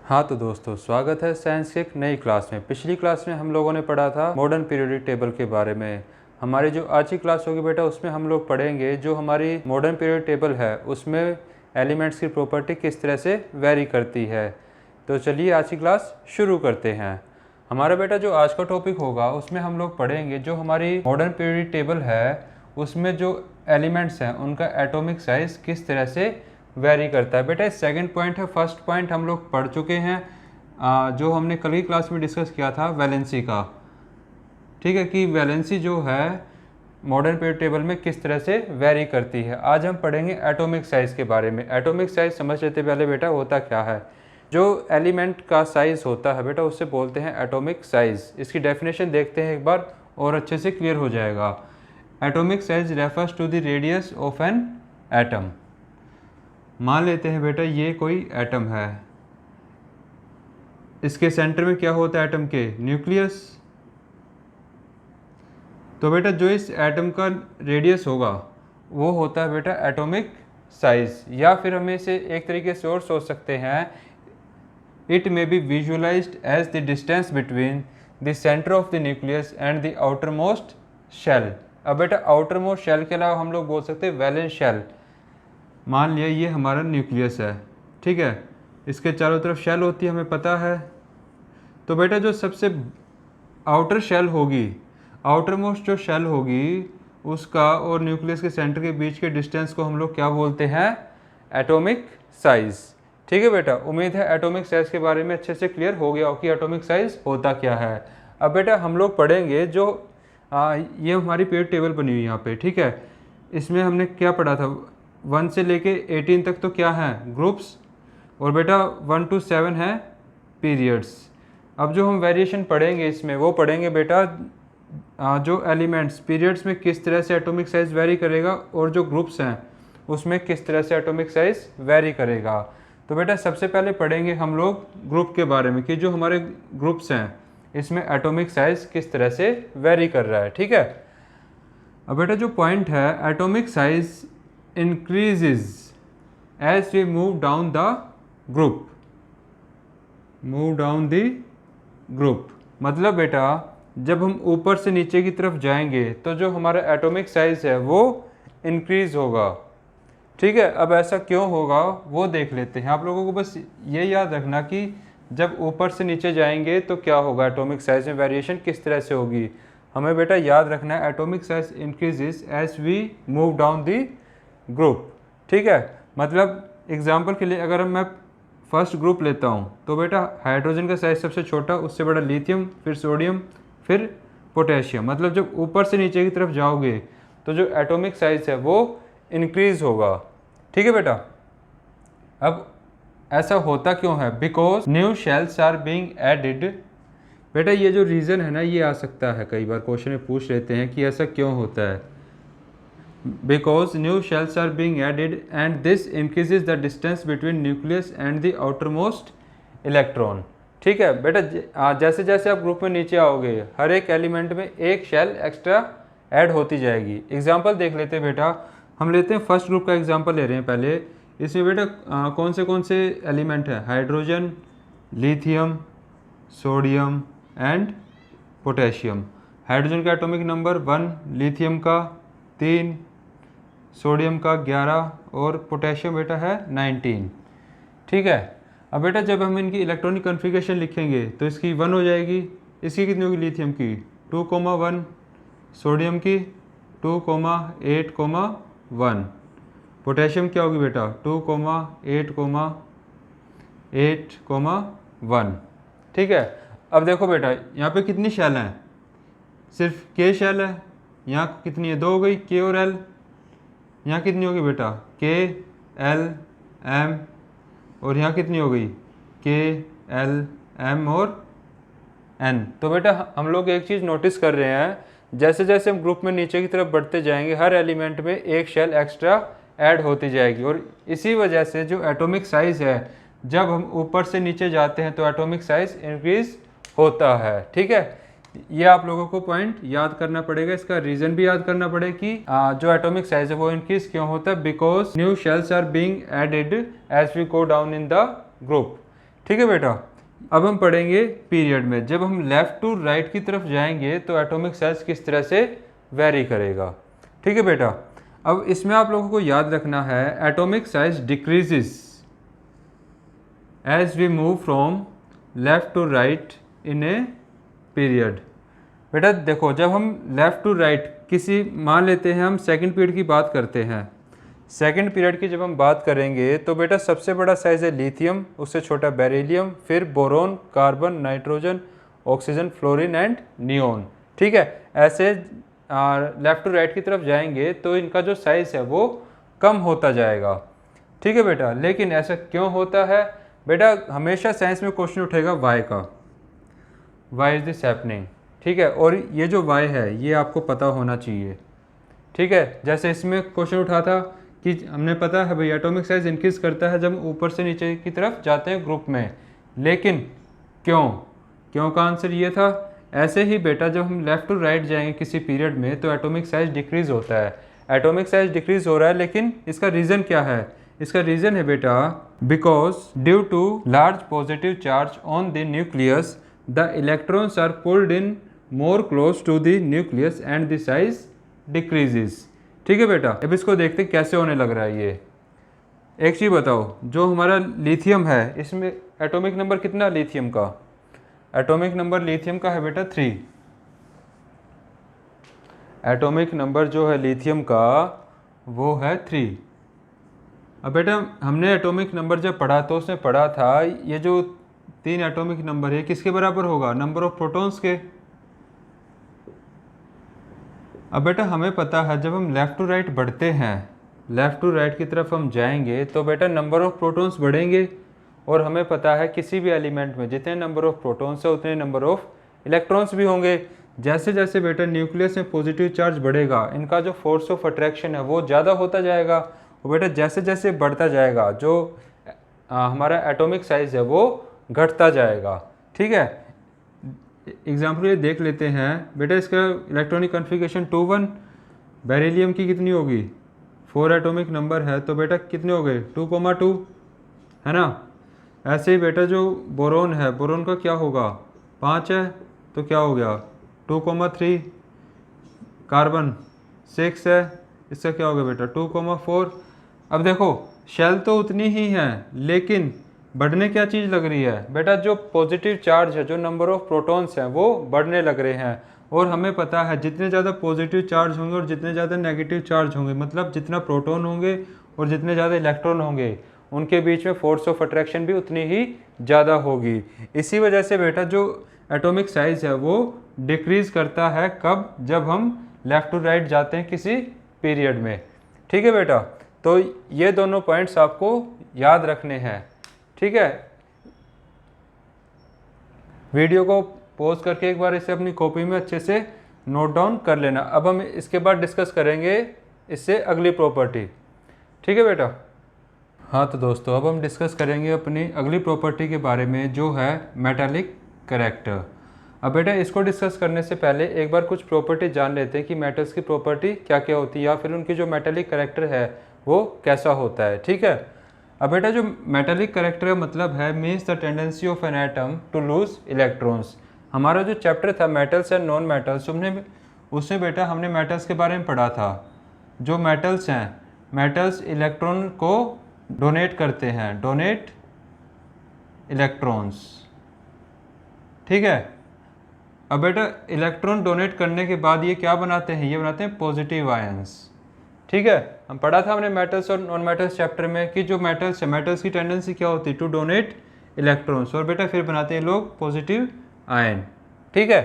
हाँ तो दोस्तों, स्वागत है साइंस की एक नई क्लास में। पिछली क्लास में हम लोगों ने पढ़ा था मॉडर्न पीरियोडिक टेबल के बारे में। हमारी जो आज की क्लास होगी बेटा, उसमें हम लोग पढ़ेंगे जो हमारी मॉडर्न पीरियोडिक टेबल है उसमें एलिमेंट्स की प्रॉपर्टी किस तरह से वेरी करती है। तो चलिए आज की क्लास शुरू करते हैं। हमारा बेटा जो आज का टॉपिक होगा उसमें हम लोग पढ़ेंगे जो हमारी मॉडर्न पीरियोडिक टेबल है उसमें जो एलिमेंट्स हैं उनका एटॉमिक साइज़ किस तरह से वेरी करता है। बेटा सेकंड पॉइंट है, फर्स्ट पॉइंट हम लोग पढ़ चुके हैं जो हमने कल की क्लास में डिस्कस किया था वैलेंसी का। ठीक है, कि वैलेंसी जो है मॉडर्न पीरियोडिक टेबल में किस तरह से वेरी करती है। आज हम पढ़ेंगे एटॉमिक साइज़ के बारे में। एटॉमिक साइज़ समझ लेते पहले बेटा होता क्या है। जो एलिमेंट का साइज़ होता है बेटा उससे बोलते हैं एटॉमिक साइज़। इसकी डेफिनेशन देखते हैं एक बार और अच्छे से क्लियर हो जाएगा। Atomic size refers to the radius of an atom. मान लेते हैं बेटा ये कोई एटम है, इसके सेंटर में क्या होता है एटम के? न्यूक्लियस। तो बेटा जो इस एटम का रेडियस होगा वो होता है बेटा एटॉमिक साइज। या फिर हम इसे एक तरीके से और सोच सकते हैं, it may be visualized as the distance between the centre of the nucleus and the outermost shell. अब बेटा आउटर मोस्ट शेल के अलावा हम लोग बोल सकते हैं वैलेंस शेल। मान लिया ये हमारा न्यूक्लियस है, ठीक है, इसके चारों तरफ शेल होती है हमें पता है। तो बेटा जो सबसे आउटर शेल होगी, आउटर मोस्ट जो शेल होगी उसका और न्यूक्लियस के सेंटर के बीच के डिस्टेंस को हम लोग क्या बोलते हैं? Atomic size. ठीक है बेटा, उम्मीद है एटॉमिक साइज के बारे में अच्छे से क्लियर हो गया हो कि एटॉमिक साइज होता क्या है। अब बेटा हम लोग पढ़ेंगे जो ये हमारी पीरियोडिक टेबल बनी हुई यहाँ पे, ठीक है। इसमें हमने क्या पढ़ा था? 1 से लेके 18 तक तो क्या है? ग्रुप्स। और बेटा 1 to 7 है पीरियड्स। अब जो हम वेरिएशन पढ़ेंगे इसमें वो पढ़ेंगे बेटा जो एलिमेंट्स पीरियड्स में किस तरह से एटॉमिक साइज वेरी करेगा और जो ग्रुप्स हैं उसमें किस तरह से एटॉमिक साइज वेरी करेगा। तो बेटा सबसे पहले पढ़ेंगे हम लोग ग्रुप के बारे में कि जो हमारे ग्रुप्स हैं इसमें एटॉमिक साइज किस तरह से वेरी कर रहा है, ठीक है। अब बेटा जो पॉइंट है, atomic size increases as we move down the group, move down the group। मतलब बेटा जब हम ऊपर से नीचे की तरफ जाएंगे तो जो हमारा एटॉमिक साइज है वो इंक्रीज होगा, ठीक है। अब ऐसा क्यों होगा वो देख लेते हैं। आप लोगों को बस ये याद रखना कि जब ऊपर से नीचे जाएंगे तो क्या होगा, एटॉमिक साइज में वेरिएशन किस तरह से होगी। हमें बेटा याद रखना है atomic size increases as we move down the group, ठीक है। मतलब एग्जांपल के लिए अगर मैं फर्स्ट ग्रुप लेता हूँ तो बेटा हाइड्रोजन का साइज सबसे छोटा, उससे बड़ा लिथियम, फिर सोडियम, फिर पोटेशियम। मतलब जब ऊपर से नीचे की तरफ जाओगे तो जो एटॉमिक साइज है वो इंक्रीज होगा, ठीक है बेटा। अब ऐसा होता क्यों है? Because new shells are being added. बेटा ये जो रीज़न है ना, ये आ सकता है कई बार क्वेश्चन में पूछ लेते हैं कि ऐसा क्यों होता है। Because new shells are being added and this increases the distance between nucleus and the outermost electron। ठीक है बेटा, जैसे जैसे आप ग्रुप में नीचे आओगे हर एक एलिमेंट में एक शेल एक्स्ट्रा ऐड होती जाएगी। एग्जांपल देख लेते हैं बेटा, हम लेते हैं फर्स्ट ग्रुप का एग्जांपल ले रहे हैं पहले। इसमें बेटा कौन से एलिमेंट हैं? Hydrogen, lithium, sodium and potassium. Hydrogen का एटॉमिक नंबर 1, लिथियम का 3, सोडियम का 11 और पोटेशियम बेटा है 19, ठीक है। अब बेटा जब हम इनकी इलेक्ट्रॉनिक कॉन्फ़िगरेशन लिखेंगे तो इसकी 1 हो जाएगी। इसकी कितनी होगी? लिथियम की 2,1, सोडियम की 2,8,1, पोटेशियम क्या होगी बेटा? 2,8,1, ठीक है। अब देखो बेटा यहाँ पे कितनी शेल हैं? सिर्फ के शेल है। यहाँ कितनी है? 2 हो गई, के और एल। यहाँ कितनी होगी बेटा? के, एल, एम। और यहाँ कितनी हो गई? के, एल, एम और एन। तो बेटा हम लोग एक चीज़ नोटिस कर रहे हैं, जैसे जैसे हम ग्रुप में नीचे की तरफ बढ़ते जाएंगे हर एलिमेंट में एक शेल एक्स्ट्रा ऐड होती जाएगी। और इसी वजह से जो एटॉमिक साइज़ है जब हम ऊपर से नीचे जाते हैं तो एटॉमिक साइज़ इंक्रीज होता है, ठीक है। ये आप लोगों को पॉइंट याद करना पड़ेगा, इसका रीज़न भी याद करना पड़ेगा कि जो एटॉमिक साइज है वो इंक्रीज क्यों होता है। Because new shells are being added as we go down in the group, ठीक है बेटा। अब हम पढ़ेंगे पीरियड में। जब हम लेफ़्ट टू राइट की तरफ जाएंगे तो एटॉमिक साइज किस तरह से वेरी करेगा। ठीक है बेटा। अब इसमें आप लोगों को याद रखना है atomic size decreases as we move from left to right in a period. बेटा देखो, जब हम लेफ़्ट टू राइट किसी, मान लेते हैं हम सेकंड पीरियड की बात करते हैं, सेकंड पीरियड की जब हम बात करेंगे तो बेटा सबसे बड़ा साइज़ है लिथियम, उससे छोटा बेरिलियम, फिर boron, carbon, nitrogen, oxygen, fluorine and neon. ठीक है, ऐसे लेफ़्ट टू राइट की तरफ जाएंगे तो इनका जो साइज़ है वो कम होता जाएगा। ठीक है बेटा, लेकिन ऐसा क्यों होता है बेटा? हमेशा साइंस में क्वेश्चन उठेगा वाई का, वाई इज़ दिस हैपनिंग। ठीक है, और ये जो वाई है ये आपको पता होना चाहिए। ठीक है, जैसे इसमें क्वेश्चन उठा था कि हमने पता है भाई एटॉमिक साइज इंक्रीज करता है जब ऊपर से नीचे की तरफ जाते हैं ग्रुप में, लेकिन क्यों का आंसर ये था। ऐसे ही बेटा जब हम लेफ़्ट टू राइट जाएंगे किसी पीरियड में तो एटॉमिक साइज डिक्रीज होता है। एटॉमिक साइज डिक्रीज हो रहा है, लेकिन इसका रीज़न क्या है? इसका रीज़न है बेटा because due to large positive charge on the nucleus the electrons are pulled in more close to the nucleus and the size decreases. ठीक है बेटा, अब इसको देखते कैसे होने लग रहा है ये। एक चीज़ बताओ, जो हमारा लिथियम है इसमें एटॉमिक नंबर कितना लिथियम का? एटॉमिक नंबर लिथियम का है बेटा 3। एटॉमिक नंबर जो है लिथियम का वो है 3। अब बेटा हमने एटॉमिक नंबर जब पढ़ा तो उसने पढ़ा था ये जो 3 एटॉमिक नंबर है किसके बराबर होगा? नंबर ऑफ प्रोटॉन्स के। अब बेटा हमें पता है जब हम लेफ़्ट टू राइट बढ़ते हैं, लेफ़्ट टू राइट की तरफ हम जाएंगे तो बेटा नंबर ऑफ प्रोटॉन्स बढ़ेंगे, और हमें पता है किसी भी एलिमेंट में जितने नंबर ऑफ प्रोटॉन्स है उतने नंबर ऑफ इलेक्ट्रॉन्स भी होंगे। जैसे जैसे बेटा न्यूक्लियस में पॉजिटिव चार्ज बढ़ेगा इनका जो फोर्स ऑफ अट्रैक्शन है वो ज़्यादा होता जाएगा, और बेटा जैसे जैसे बढ़ता जाएगा जो हमारा एटॉमिक साइज़ है वो घटता जाएगा। ठीक है, एग्जाम्पल ये देख लेते हैं बेटा, इसका इलेक्ट्रॉनिक कन्फिगरेशन 2 1, बेरिलियम की कितनी होगी? 4 एटॉमिक नंबर है तो बेटा कितने हो गए? 2,2 है ना। ऐसे ही बेटा जो बोरोन है, बोरोन का क्या होगा? 5 है तो क्या हो गया? 2,3। कार्बन 6 है, इसका क्या हो गया बेटा? 2,4। अब देखो शेल तो उतनी ही है, लेकिन बढ़ने क्या चीज़ लग रही है बेटा? जो पॉजिटिव चार्ज है, जो नंबर ऑफ प्रोटॉन्स हैं वो बढ़ने लग रहे हैं। और हमें पता है जितने ज़्यादा पॉजिटिव चार्ज होंगे और जितने ज़्यादा नेगेटिव चार्ज होंगे, मतलब जितना प्रोटॉन होंगे और जितने ज़्यादा इलेक्ट्रॉन होंगे, उनके बीच में फोर्स ऑफ अट्रैक्शन भी उतनी ही ज़्यादा होगी। इसी वजह से बेटा जो एटॉमिक साइज़ है वो डिक्रीज़ करता है। कब? जब हम लेफ़्ट टू राइट जाते हैं किसी पीरियड में। ठीक है बेटा, तो ये दोनों पॉइंट्स आपको याद रखने हैं। ठीक है, वीडियो को पॉज करके एक बार इसे अपनी कॉपी में अच्छे से नोट डाउन कर लेना। अब हम इसके बाद डिस्कस करेंगे इससे अगली प्रॉपर्टी। ठीक है बेटा। हाँ तो दोस्तों अब हम डिस्कस करेंगे अपनी अगली प्रॉपर्टी के बारे में जो है मेटालिक कैरेक्टर। अब बेटा इसको डिस्कस करने से पहले एक बार कुछ प्रॉपर्टी जान लेते हैं कि मेटल्स की प्रॉपर्टी क्या क्या होती है, या फिर उनकी जो मेटालिक कैरेक्टर है वो कैसा होता है। ठीक है, अब बेटा जो मेटालिक कैरेक्टर का मतलब है means the tendency of an atom to lose electrons. हमारा जो चैप्टर था मेटल्स एंड नॉन मेटल्स, उसमें बेटा हमने मेटल्स के बारे में पढ़ा था। जो मेटल्स हैं, मेटल्स इलेक्ट्रॉन को डोनेट करते हैं, डोनेट इलेक्ट्रॉन्स। ठीक है, अब बेटा इलेक्ट्रॉन डोनेट करने के बाद ये क्या बनाते हैं? ये बनाते हैं पॉजिटिव आयंस। ठीक है, हम पढ़ा था हमने मेटल्स और नॉन मेटल्स चैप्टर में कि जो मेटल्स है, मेटल्स की टेंडेंसी क्या होती है? टू डोनेट इलेक्ट्रॉन्स, और बेटा फिर बनाते हैं लोग पॉजिटिव आयन। ठीक है,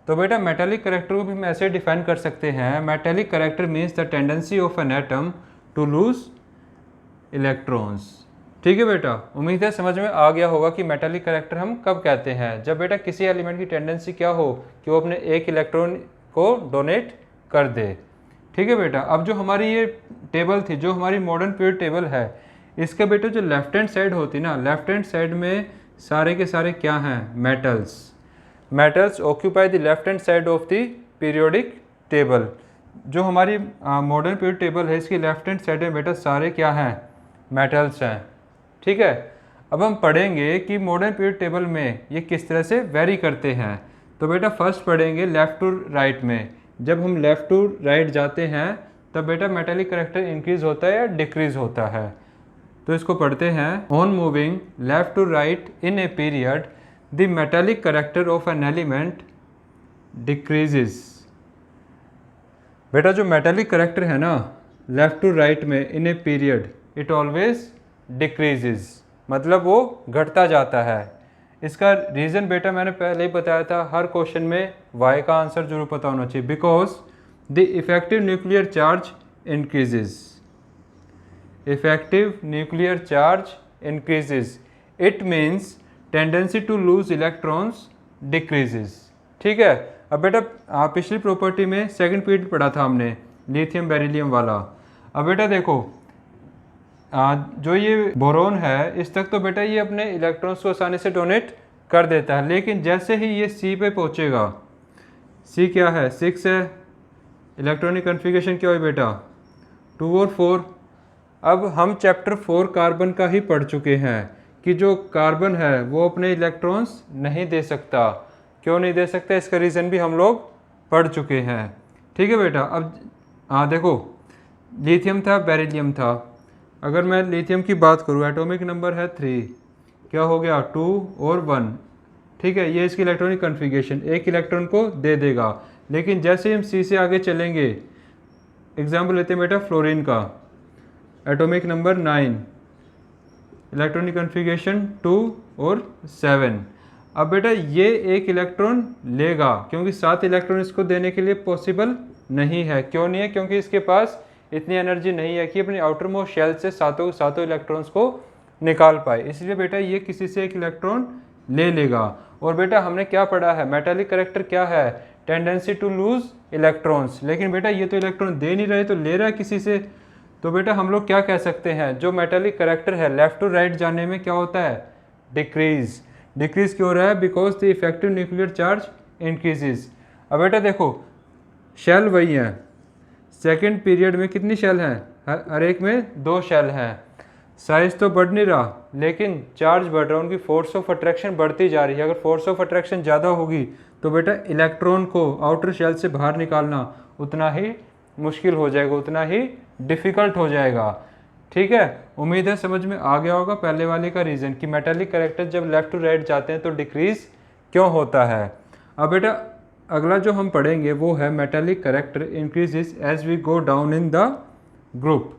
तो बेटा मेटालिक कैरेक्टर को भी हम ऐसे डिफाइन कर सकते हैं, metallic character means the tendency of an atom to lose electrons. ठीक है बेटा, उम्मीद है समझ में आ गया होगा कि मेटालिक कैरेक्टर हम कब कहते हैं? जब बेटा किसी एलिमेंट की टेंडेंसी क्या हो कि वो अपने एक इलेक्ट्रॉन को डोनेट कर दे। ठीक है बेटा, अब जो हमारी ये टेबल थी, जो हमारी मॉडर्न पीरियड टेबल है, इसका बेटा जो लेफ्ट हैंड साइड होती है ना, लेफ्ट हैंड साइड में सारे के सारे क्या हैं? Metals. Metals occupy the left hand side of the periodic table. जो हमारी मॉडर्न पीरियड टेबल है इसकी लेफ्ट हैंड साइड में बेटा सारे क्या हैं? मेटल्स हैं। ठीक है, अब हम पढ़ेंगे कि मॉडर्न पीरियड टेबल में ये किस तरह से वेरी करते हैं। तो बेटा फर्स्ट पढ़ेंगे लेफ़्ट टू राइट में। जब हम लेफ़्ट टू राइट जाते हैं तब बेटा मेटालिक करैक्टर इंक्रीज होता है या डिक्रीज होता है। तो इसको पढ़ते हैं। On moving left to right in a period the metallic character of an element decreases. बेटा जो मेटालिक करैक्टर है ना लेफ़्ट टू राइट में in a period it always decreases, मतलब वो घटता जाता है। इसका रीज़न बेटा मैंने पहले ही बताया था, हर क्वेश्चन में वाई का आंसर जरूर पता होना चाहिए। Because the effective nuclear charge increases, effective nuclear charge increases, it means tendency to lose electrons decreases. ठीक है। अब बेटा पिछली प्रॉपर्टी में सेकंड पीरियड पढ़ा था हमने लिथियम बेरिलियम वाला। अब बेटा देखो जो ये बोरोन है इस तक तो बेटा ये अपने इलेक्ट्रॉन्स को आसानी से डोनेट कर देता है, लेकिन जैसे ही ये सी पे पहुंचेगा, सी क्या है 6 है, इलेक्ट्रॉनिक कन्फिगरेशन क्या हुई बेटा 2 और 4। अब हम चैप्टर 4 कार्बन का ही पढ़ चुके हैं कि जो कार्बन है वो अपने इलेक्ट्रॉन्स नहीं दे सकता। क्यों नहीं दे सकता, इसका रीज़न भी हम लोग पढ़ चुके हैं। ठीक है बेटा। अब देखो लिथियम था बेरिलियम था, अगर मैं लिथियम की बात करूँ एटॉमिक नंबर है 3, क्या हो गया 2 और 1। ठीक है, ये इसकी इलेक्ट्रॉनिक कन्फिगरेशन एक इलेक्ट्रॉन को दे देगा। लेकिन जैसे ही हम सी से आगे चलेंगे, एग्जाम्पल लेते हैं बेटा फ्लोरीन का, एटॉमिक नंबर 9, इलेक्ट्रॉनिक कन्फिगरेशन 2 और 7। अब बेटा ये एक इलेक्ट्रॉन लेगा क्योंकि 7 इलेक्ट्रॉन इसको देने के लिए पॉसिबल नहीं है। क्यों नहीं है, क्योंकि इसके पास इतनी एनर्जी नहीं है कि अपने आउटर मोस्ट शेल से सातों इलेक्ट्रॉन्स को निकाल पाए। इसलिए बेटा ये किसी से एक इलेक्ट्रॉन ले लेगा। और बेटा हमने क्या पढ़ा है, मेटालिक करैक्टर क्या है, टेंडेंसी टू लूज इलेक्ट्रॉन्स। लेकिन बेटा ये तो इलेक्ट्रॉन दे नहीं रहे, तो ले रहा है किसी से। तो बेटा हम लोग क्या कह सकते हैं, जो मेटालिक करैक्टर है लेफ्ट टू राइट जाने में क्या होता है, डिक्रीज। डिक्रीज क्यों हो रहा है, because the effective nuclear charge increases. अब बेटा देखो शेल वही हैं, सेकेंड पीरियड में कितनी शेल हैं, हर एक में 2 शेल हैं। साइज तो बढ़ नहीं रहा लेकिन चार्ज बढ़ रहा है, उनकी फोर्स ऑफ अट्रैक्शन बढ़ती जा रही है। अगर फोर्स ऑफ अट्रैक्शन ज़्यादा होगी तो बेटा इलेक्ट्रॉन को आउटर शेल से बाहर निकालना उतना ही मुश्किल हो जाएगा, उतना ही डिफ़िकल्ट हो जाएगा। ठीक है, उम्मीद है समझ में आ गया होगा पहले वाले का रीज़न कि मेटालिक करैक्टर जब लेफ़्ट टू राइट जाते हैं तो डिक्रीज क्यों होता है। अब बेटा अगला जो हम पढ़ेंगे वो है metallic character increases as we go down in the group.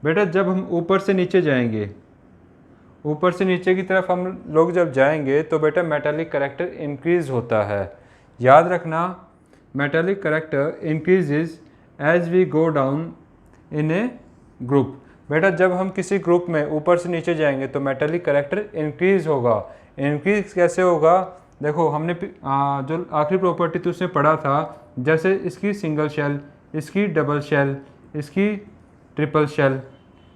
बेटा जब हम ऊपर से नीचे जाएंगे, ऊपर से नीचे की तरफ हम लोग जब जाएंगे तो बेटा मेटालिक करैक्टर इंक्रीज होता है। याद रखना metallic character increases as we go down in a group. बेटा जब हम किसी ग्रुप में ऊपर से नीचे जाएंगे तो मेटालिक करैक्टर इंक्रीज होगा। इंक्रीज कैसे होगा, देखो हमने जो आखिरी प्रॉपर्टी थी उसमें पढ़ा था, जैसे इसकी सिंगल शेल, इसकी डबल शेल, इसकी ट्रिपल शेल।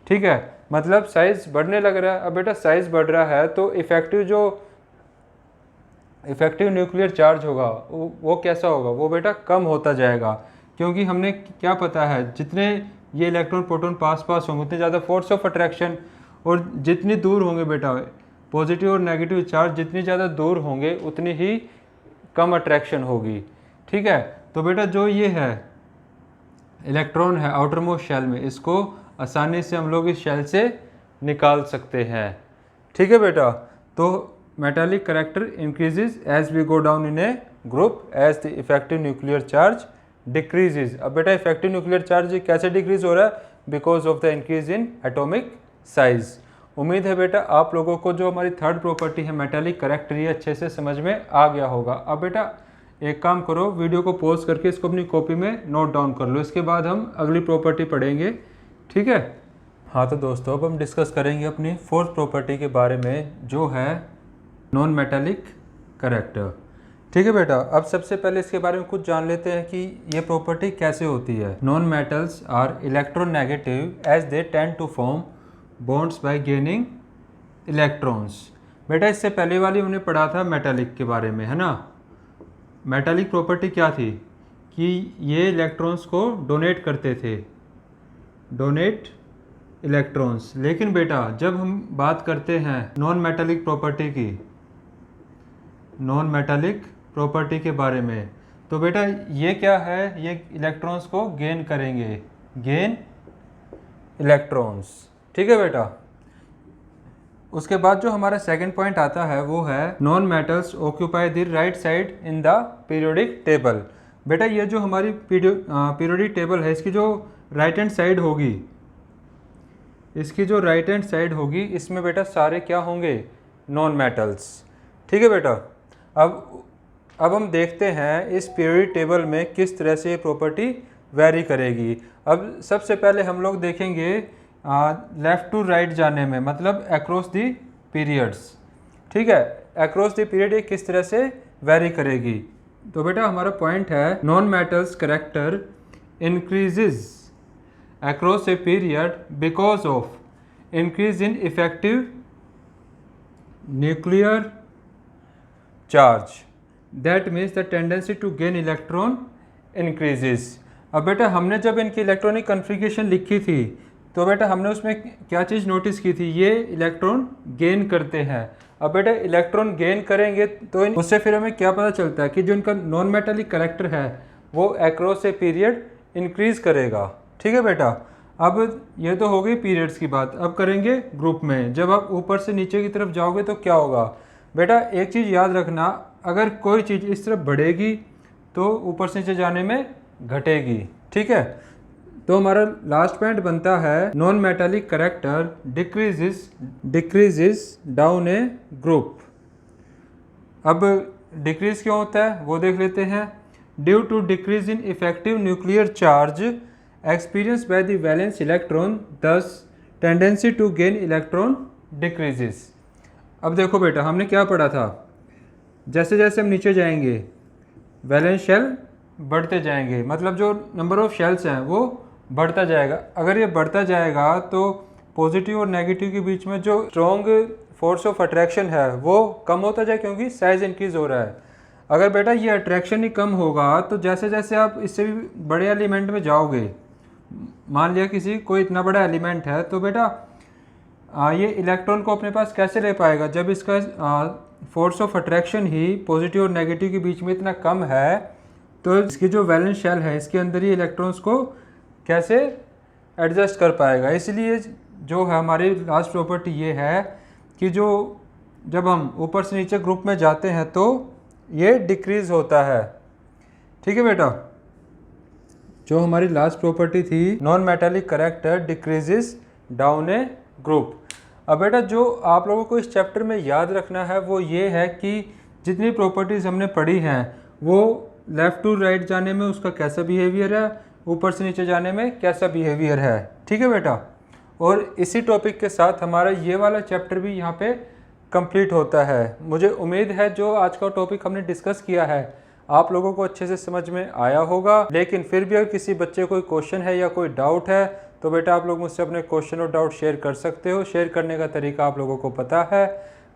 ठीक है, मतलब साइज़ बढ़ने लग रहा है। अब बेटा साइज़ बढ़ रहा है तो इफेक्टिव न्यूक्लियर चार्ज होगा वो कैसा होगा, वो बेटा कम होता जाएगा। क्योंकि हमने क्या पता है जितने ये इलेक्ट्रॉन प्रोटॉन पास होंगे उतने ज़्यादा फोर्स ऑफ अट्रैक्शन, और जितनी दूर होंगे बेटा पॉजिटिव और नेगेटिव चार्ज जितनी ज़्यादा दूर होंगे उतनी ही कम अट्रैक्शन होगी। ठीक है, तो बेटा जो ये है इलेक्ट्रॉन है आउटर मोस्ट शेल में, इसको आसानी से हम लोग इस शेल से निकाल सकते हैं। ठीक है बेटा, तो metallic character increases as we go down in a group as the effective nuclear charge decreases. अब बेटा इफेक्टिव न्यूक्लियर चार्ज कैसे डिक्रीज हो रहा है, because of the increase in atomic size. उम्मीद है बेटा आप लोगों को जो हमारी थर्ड प्रॉपर्टी है मेटालिक करैक्टर ये अच्छे से समझ में आ गया होगा। अब बेटा एक काम करो, वीडियो को पॉज करके इसको अपनी कॉपी में नोट डाउन कर लो, इसके बाद हम अगली प्रॉपर्टी पढ़ेंगे। ठीक है, हाँ तो दोस्तों अब हम डिस्कस करेंगे अपनी फोर्थ प्रॉपर्टी के बारे में जो है नॉन मेटालिक करैक्टर। ठीक है बेटा, अब सबसे पहले इसके बारे में कुछ जान लेते हैं कि ये प्रॉपर्टी कैसे होती है। Non metals are electronegative as they tend to form bonds by gaining electrons. बेटा इससे पहले वाली हमने पढ़ा था मेटालिक के बारे में, है ना। मेटालिक प्रॉपर्टी क्या थी कि ये इलेक्ट्रॉन्स को डोनेट करते थे, डोनेट इलेक्ट्रॉन्स। लेकिन बेटा जब हम बात करते हैं नॉन मेटालिक प्रॉपर्टी की, नॉन मेटालिक प्रॉपर्टी के बारे में, तो बेटा ये क्या है, ये इलेक्ट्रॉन्स को गेन करेंगे, गेन इलेक्ट्रॉन्स। ठीक है बेटा। उसके बाद जो हमारा सेकंड पॉइंट आता है वो है non metals occupy the right side in the periodic table. बेटा ये जो हमारी पीरियोडिक टेबल है, इसकी जो राइट हैंड साइड होगी, इसकी जो राइट हैंड साइड होगी, इसमें बेटा सारे क्या होंगे, नॉन मेटल्स। ठीक है बेटा। अब हम देखते हैं इस पीरियोडिक टेबल में किस तरह से ये प्रॉपर्टी वेरी करेगी। अब सबसे पहले हम लोग देखेंगे लेफ़्ट टू राइट जाने में, मतलब अक्रॉस दी पीरियड्स। ठीक है, अक्रॉस दी पीरियड ये किस तरह से वेरी करेगी। तो बेटा हमारा पॉइंट है non metals character increases across a period because of increase in effective nuclear charge, that means the tendency to gain electron increases. अब बेटा हमने जब इनकी इलेक्ट्रॉनिक कन्फिग्रेशन लिखी थी, तो बेटा हमने उसमें क्या चीज़ नोटिस की थी, ये इलेक्ट्रॉन गेन करते हैं। अब बेटा इलेक्ट्रॉन गेन करेंगे तो उससे फिर हमें क्या पता चलता है कि जो इनका नॉन मेटालिक करेक्टर है वो अक्रॉस ए पीरियड इंक्रीज करेगा। ठीक है बेटा। अब ये तो हो गई पीरियड्स की बात। अब करेंगे ग्रुप में। जब आप ऊपर से नीचे की तरफ जाओगे तो क्या होगा बेटा, एक चीज़ याद रखना, अगर कोई चीज़ इस तरफ बढ़ेगी तो ऊपर से नीचे जाने में घटेगी। ठीक है। तो हमारा लास्ट पॉइंट बनता है non metallic character decreases down a group. अब डिक्रीज क्यों होता है वो देख लेते हैं। Due to decrease in effective nuclear charge experience by the valence electron, thus tendency to gain electron decreases. अब देखो बेटा हमने क्या पढ़ा था, जैसे जैसे हम नीचे जाएंगे वैलेंस शेल बढ़ते जाएंगे, मतलब जो नंबर ऑफ शेल्स हैं वो बढ़ता जाएगा। अगर ये बढ़ता जाएगा तो पॉजिटिव और नेगेटिव के बीच में जो स्ट्रॉन्ग फोर्स ऑफ अट्रैक्शन है वो कम होता जाए, क्योंकि साइज इंक्रीज हो रहा है। अगर बेटा ये अट्रैक्शन ही कम होगा तो जैसे जैसे आप इससे भी बड़े एलिमेंट में जाओगे, मान लिया किसी कोई इतना बड़ा एलिमेंट है, तो बेटा ये इलेक्ट्रॉन को अपने पास कैसे ले पाएगा, जब इसका force of attraction he positive और नेगेटिव के बीच में इतना कम है, तो इसकी जो वैलेंस शेल है इसके अंदर ही इलेक्ट्रॉन्स को कैसे एडजस्ट कर पाएगा। इसलिए जो है हमारी लास्ट प्रॉपर्टी ये है कि जो जब हम ऊपर से नीचे ग्रुप में जाते हैं तो ये डिक्रीज होता है। ठीक है बेटा। जो हमारी लास्ट प्रॉपर्टी थी non metallic character decreases down a group. अब बेटा जो आप लोगों को इस चैप्टर में याद रखना है वो ये है कि जितनी प्रॉपर्टीज़ हमने पढ़ी हैं वो लेफ़्ट टू राइट जाने में उसका कैसा बिहेवियर है, ऊपर से नीचे जाने में कैसा बिहेवियर है। ठीक है बेटा। और इसी टॉपिक के साथ हमारा ये वाला चैप्टर भी यहाँ पे कंप्लीट होता है। मुझे उम्मीद है जो आज का टॉपिक हमने डिस्कस किया है आप लोगों को अच्छे से समझ में आया होगा। लेकिन फिर भी अगर किसी बच्चे को कोई क्वेश्चन है या कोई डाउट है तो बेटा आप लोग मुझसे अपने क्वेश्चन और डाउट शेयर कर सकते हो। शेयर करने का तरीका आप लोगों को पता है,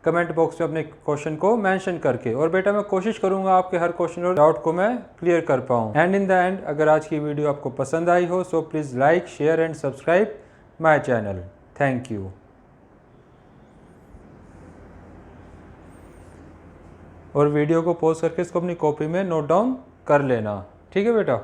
कमेंट बॉक्स में अपने क्वेश्चन को मेंशन करके। और बेटा मैं कोशिश करूंगा आपके हर क्वेश्चन और डाउट को मैं क्लियर कर पाऊँ। एंड इन द एंड अगर आज की वीडियो आपको पसंद आई हो so please like share and subscribe my channel. Thank you. और वीडियो को पॉज करके इसको अपनी कॉपी में नोट डाउन कर लेना। ठीक है बेटा।